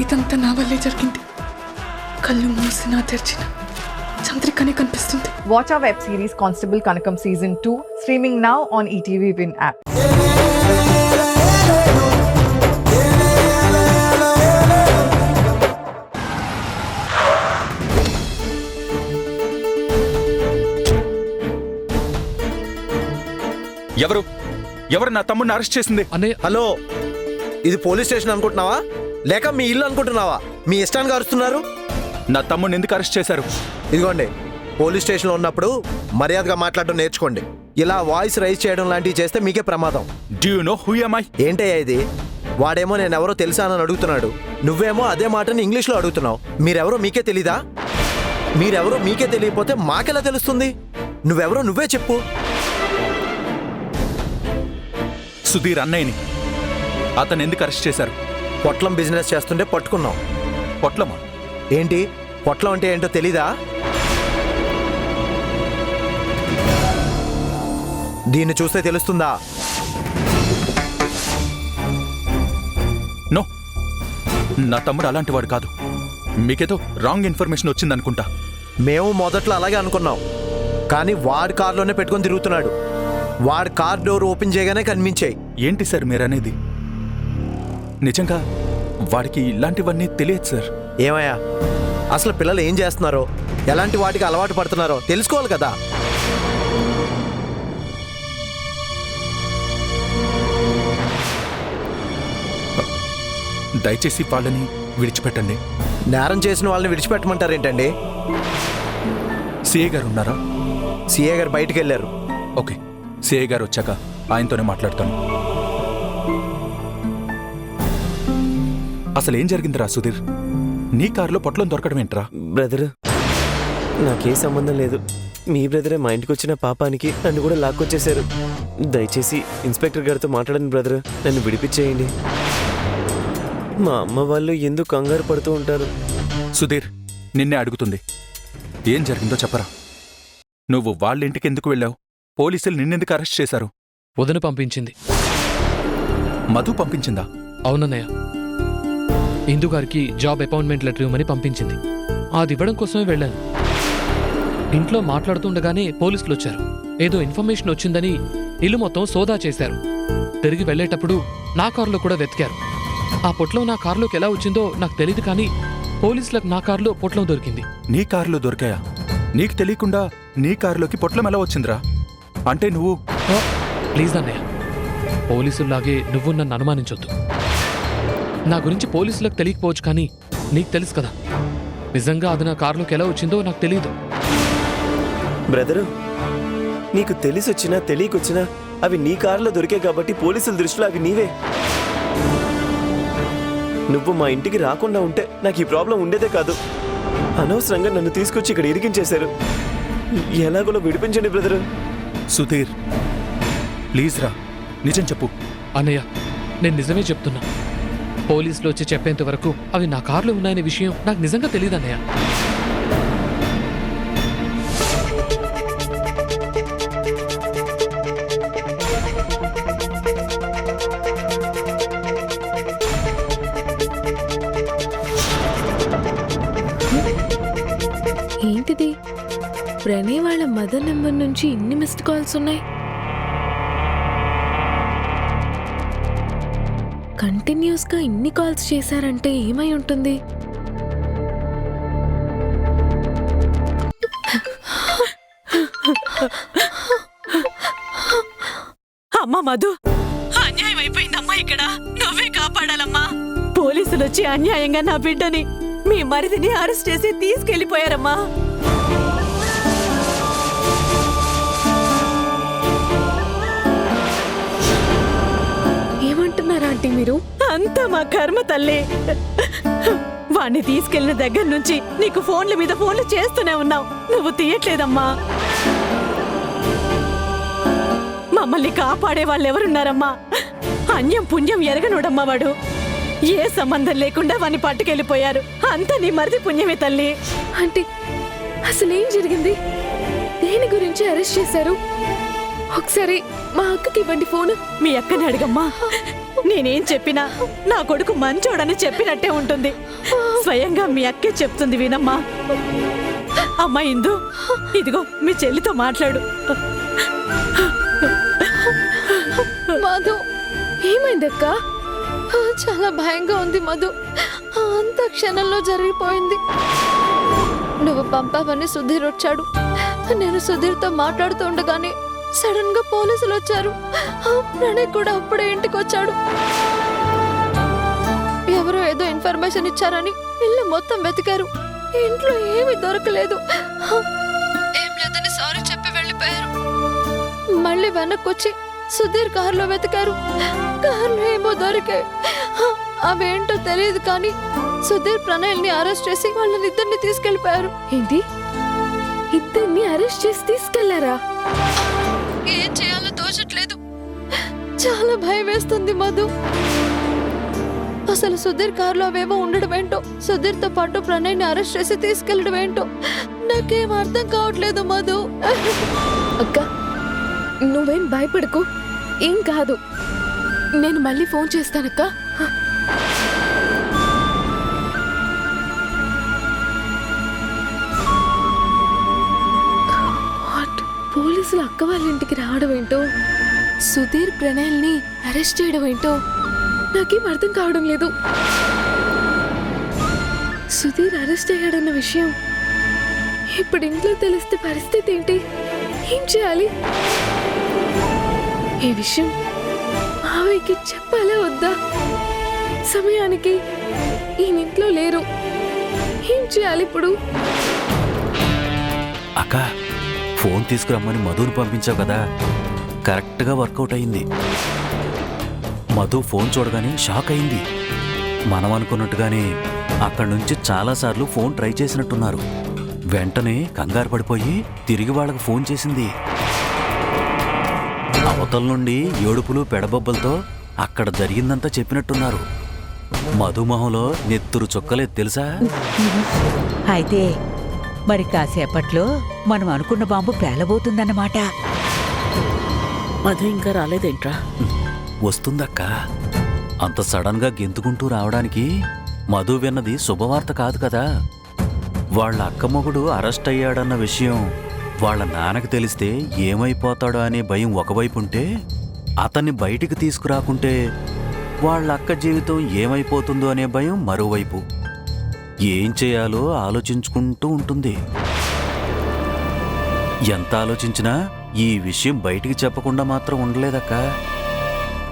ఇదంతా నా వల్లే జరిగింది. కళ్ళు మూసినా తెరిచిన చంద్రికనే కనిపిస్తుంది. Watch our web series Constable Kanakam Season 2 streaming now on ETV Win app. ఎవరు నా తమ్ముడిని అరెస్ట్ చేసింది? హలో, ఇది పోలీస్ స్టేషన్ అనుకుంటున్నావా లేక మీ ఇల్లు అనుకుంటున్నావా? మీ ఇష్టానికి అరుస్తున్నారు. నా తమ్ముడిని ఎందుకు అరెస్ట్ చేశారు? ఇదిగోండి, పోలీస్ స్టేషన్లో ఉన్నప్పుడు మర్యాదగా మాట్లాడడం నేర్చుకోండి. ఇలా వాయిస్ రైజ్ చేయడం లాంటివి చేస్తే మీకే ప్రమాదం. Do you know who am I? ఏంటయ్యా ఇది? వాడేమో నేనెవరో తెలుసా అని అడుగుతున్నాడు, నువ్వేమో అదే మాటని ఇంగ్లీష్లో అడుగుతున్నావు. మీరెవరో మీకే తెలీదా? మీరెవరో మీకే తెలియకపోతే మాకెలా తెలుస్తుంది? నువ్వెవరో నువ్వే చెప్పు. సుధీర్ అన్నయ్యని. అతను ఎందుకు అరెస్ట్ చేశారు? పొట్లం బిజినెస్ చేస్తుంటే పట్టుకున్నాం. పొట్లమా? ఏంటి పొట్లం అంటే ఏంటో తెలీదా? దీన్ని చూస్తే తెలుస్తుందా? నో, నా తమ్ముడు అలాంటి వాడు కాదు. మీకేదో రాంగ్ ఇన్ఫర్మేషన్ వచ్చిందనుకుంటా. మేము మొదట్లో అలాగే అనుకున్నాం, కానీ వాడి కారులోనే పెట్టుకొని తిరుగుతున్నాడు. వాడి కార్ డోర్ ఓపెన్ చేయగానే కనిపించాయి. ఏంటి సార్ మీరనేది? నిజంగా వాడికి ఇలాంటివన్నీ తెలియదు సార్. ఏమయ్యా, అసలు పిల్లలు ఏం చేస్తున్నారో, ఎలాంటి వాటికి అలవాటు పడుతున్నారో తెలుసుకోవాలి కదా. దయచేసి వాళ్ళని విడిచిపెట్టండి. నేరం చేసిన వాళ్ళని విడిచిపెట్టమంటారేంటండి? సిఏ గారు ఉన్నారా? సిఏ గారు బయటికి వెళ్ళారు. ఓకే, సిఏ గారు వచ్చాక ఆయనతోనే మాట్లాడతాను. అసలు ఏం జరిగిందిరా సుధీర్? నీ కారులో పొట్లం దొరకడం ఏంట్రా? బ్రదర్, నాకే సంబంధం లేదు. మీ బ్రదరే మా ఇంటికి వచ్చిన పాపానికి నన్ను కూడా లాక్కొచ్చేశారు. దయచేసి ఇన్స్పెక్టర్ గారితో మాట్లాడండి బ్రదర్, నన్ను విడిపించేయండి. మా అమ్మ వాళ్ళు ఎందుకు కంగారు పడుతూ ఉంటారు? సుధీర్, నిన్నే అడుగుతుంది. ఏం జరిగిందో చెప్పరా. నువ్వు వాళ్ళ ఇంటికి ఎందుకు వెళ్ళావు? పోలీసులు నిన్నెందుకు అరెస్ట్ చేశారు? వదిన పంపించింది. మధు పంపించిందా? అవునన్నయ్య, ఇందు గారికి జాబ్ అపాయింట్మెంట్ లెటర్ ఇవ్వమని పంపించింది. అది ఇవ్వడం కోసమే వెళ్ళాను. ఇంట్లో మాట్లాడుతుండగానే పోలీసులు వచ్చారు. ఏదో ఇన్ఫర్మేషన్ వచ్చిందని ఇల్లు మొత్తం సోదా చేశారు. తిరిగి వెళ్లేటప్పుడు నా కారులో కూడా వెతికారు. ఆ పొట్లం నా కారులోకి ఎలా వచ్చిందో నాకు తెలియదు, కానీ పోలీసులకు నా కారులో పొట్లం దొరికింది. నీ కారులో దొరికాయా? నీకు తెలియకుండా నీ కారులోకి పొట్లం ఎలా వచ్చిందిరా? అంటే నువ్వు... ప్లీజ్ అన్నయ్య, పోలీసుల్లాగే నువ్వు నన్ను అనుమానించొద్దు. నా గురించి పోలీసులకు తెలియకపోవచ్చు, కానీ నీకు తెలుసు కదా. నిజంగా అది నా కారులోకి ఎలా వచ్చిందో నాకు తెలియదు. బ్రదరు, నీకు తెలిసొచ్చినా తెలియకొచ్చినా అవి నీ కారులో దొరికాయి కాబట్టి పోలీసుల దృష్టిలో అవి నీవే. నువ్వు మా ఇంటికి రాకుండా ఉంటే నాకు ఈ ప్రాబ్లం ఉండేదే కాదు. అనవసరంగా నన్ను తీసుకొచ్చి ఇక్కడ ఇరికించేశారు. ఎలాగోలో విడిపించండి బ్రదరు. సుధీర్, ప్లీజ్ రా, నిజం చెప్పు. అన్నయ్య, నేను నిజమే చెప్తున్నా. పోలీసులు వచ్చి చెప్పేంత వరకు అవి నా కారులో ఉన్నాయనే విషయం నాకు నిజంగా తెలియదు అన్నయ్య. ఏంటిది? ప్రణయ్ వాళ్ళ మదర్ నెంబర్ నుంచి ఇన్ని మిస్డ్ కాల్స్ ఉన్నాయి. కంటిన్యూస్ గా ఇన్ని కాల్స్ చేశారంటే ఏమై ఉంటుంది? అమ్మా మధు, అన్యాయం అయిపోయిందమ్మా. ఇక్కడ నువ్వే కాపాడాలమ్మా. పోలీసులు వచ్చి అన్యాయంగా నా బిడ్డని, మీ మరిదిని అరెస్ట్ చేసి తీసుకెళ్లిపోయారమ్మా. ఏమంటున్నారా ఆంటీ మీరు? అంతా మా కర్మ తల్లి. వాణ్ణి తీసుకెళ్లిన దగ్గర నుంచి నీకు ఫోన్ల మీద ఫోన్లు చేస్తూనే ఉన్నావు, నువ్వు తీయట్లేదమ్మా. మమ్మల్ని కాపాడే వాళ్ళెవరున్నారమ్మా? అన్యం పుణ్యం ఎరగనోడమ్మా వాడు. ఏ సంబంధం లేకుండా వాణ్ణి పట్టుకెళ్ళిపోయారు. అంతా నీ మరిది పుణ్యమే తల్లి. అంటే అసలేం జరిగింది? దేని గురించి అరెస్ట్ చేశారు? ఒకసారి మా అక్కకి ఇవ్వండి ఫోన్. మీ అక్కని అడిగమ్మా. నేనేం చెప్పినా నా కొడుకు మంచోడని చెప్పినట్టే ఉంటుంది. స్వయంగా మీ అక్కే చెప్తుంది వినమ్మా. అమ్మా ఇందు, ఇదిగో మీ చెల్లితో మాట్లాడు. మధు, ఏమైందక్క? చాలా భయంగా ఉంది మధు. అంత క్షణంలో జరిగిపోయింది. నువ్వు పంపావని సుధీర్ వచ్చాడు. నేను సుధీర్తో మాట్లాడుతూ ఉండగానే సడన్ గా పోలీసులు వచ్చారు. ప్రణయ్ కూడా అప్పుడే ఇంటికి వచ్చాడు. ఎవరో ఏదో ఇన్ఫర్మేషన్ ఇచ్చారని ఇల్లు మొత్తం వెతికారు. ఇంట్లో ఏమీ దొరకలేదు. ఏం లేదని సారీ చెప్పి వెళ్ళిపోయారు. మళ్ళీ వెనక్కొచ్చి సుధీర్ కారులో వెతికారు. కారులో ఏమో దొరికాయి. అవేంటో తెలియదు కానీ సుధీర్ ప్రణయ్ని అరెస్ట్ చేసి వాళ్ళనిద్దరిని తీసుకెళ్లిపోయారు. ఏంటి, ఇద్దరిని అరెస్ట్ చేసి తీసుకెళ్లారా? ఏం చేయాలో తోచట్లేదు. చాలా భయం వేస్తుంది మధు. అసలు సుధీర్ కారులో అవేవో ఉండడం ఏంటో, సుధీర్ తో పాటు ప్రణయ్ని అరెస్ట్ చేసి తీసుకెళ్లడం ఏంటో నాకేం అర్థం కావట్లేదు మధు. అక్క, నువ్వేం భయపడకు, ఏం కాదు. నేను మళ్ళీ ఫోన్ చేస్తానక్క. పోలీసులు అక్క వాళ్ళ ఇంటికి రావడం ఏంటో, సుధీర్ ప్రణయ్ని అరెస్ట్ చేయడం ఏంటో నాకేం అర్థం కావడం లేదు. సుధీర్ అరెస్ట్ అయ్యాడన్న విషయం ఇప్పుడు ఇంట్లో తెలిస్తే పరిస్థితి ఏంటి? ఏం చేయాలి? ఈ విషయం మావయ్యకి చెప్పాలా వద్దా? సమయానికి ఈ ఇంట్లో లేరు. ఏం చేయాలి ఇప్పుడు? అక్క, ఫోన్ తీసుకురమ్మని మధుని పంపించావు కదా, కరెక్ట్గా వర్కౌట్ అయింది. మధు ఫోన్ చూడగానే షాక్ అయింది. మనం అనుకున్నట్టుగానే అక్కడి నుంచి చాలాసార్లు ఫోన్ ట్రై చేసినట్టున్నారు. వెంటనే కంగారు పడిపోయి తిరిగి వాళ్ళకు ఫోన్ చేసింది. అవతల నుండి ఏడుపులు పెడబొబ్బలతో అక్కడ జరిగిందంతా చెప్పినట్టున్నారు. మధుమొహంలో నెత్తురు చుక్కలేదు తెలుసా? అయితే మరి కాసేపట్లో మనం అనుకున్న బాంబు పేలబోతుందన్నమాట. మధు ఇంకా రాలేదేంట్రా? వస్తుందక్క. అంత సడన్ గా గెంతుకుంటూ రావడానికి మధు విన్నది శుభవార్త కాదు కదా. వాళ్ళ అక్క మొగుడు అరెస్ట్ అయ్యాడన్న విషయం వాళ్ళ నాన్నకు తెలిస్తే ఏమైపోతాడో అనే భయం ఒకవైపు ఉంటే, అతన్ని బయటికి తీసుకురాకుంటే వాళ్ళ అక్క జీవితం ఏమైపోతుందో అనే భయం మరోవైపు. ఏం చేయాలో ఆలోచించుకుంటూ ఉంటుంది. ఎంత ఆలోచించినా ఈ విషయం బయటికి చెప్పకుండా మాత్రం ఉండలేదక్క.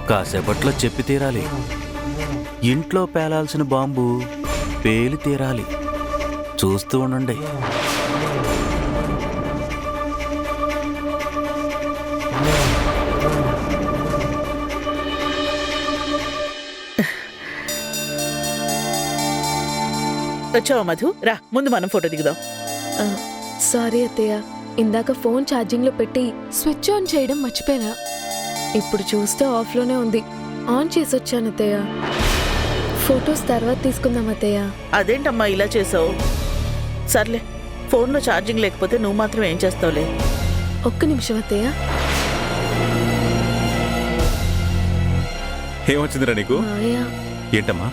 కాసేపట్లో చెప్పి తీరాలి. ఇంట్లో పేలాల్సిన బాంబు పేలి తీరాలి. చూస్తూ ఉండండి. వచ్చావా మధు? రా, ముందు మనం ఫోటో దిగుదాం. సారీ అత్తయ్య, ఇందాక ఫోన్ ఛార్జింగ్ లో పెట్టి స్విచ్ ఆన్ చేయడం మర్చిపోయినా. ఇప్పుడు చూస్తే ఆఫ్ లోనే ఉంది. ఆన్ చేసి వచ్చాను అత్తయ్య. ఫొటోస్ తర్వాత తీసుకుందాం అత్తయ్య. అదేంటమ్మా ఇలా చేసావు? సర్లే, ఫోన్లో ఛార్జింగ్ లేకపోతే నువ్వు మాత్రం ఏం చేస్తావులే. ఒక్క నిమిషం అత్తయ్య. ఏమొచ్చిందిరా నీకు? మావయ్య, ఏంటమ్మా?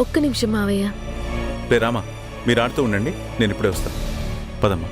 ఒక్క నిమిషం మావయ్య. రే రామా, మీరు ఆడుతూ ఉండండి, నేను ఇప్పుడే వస్తాను. పదమ్మా.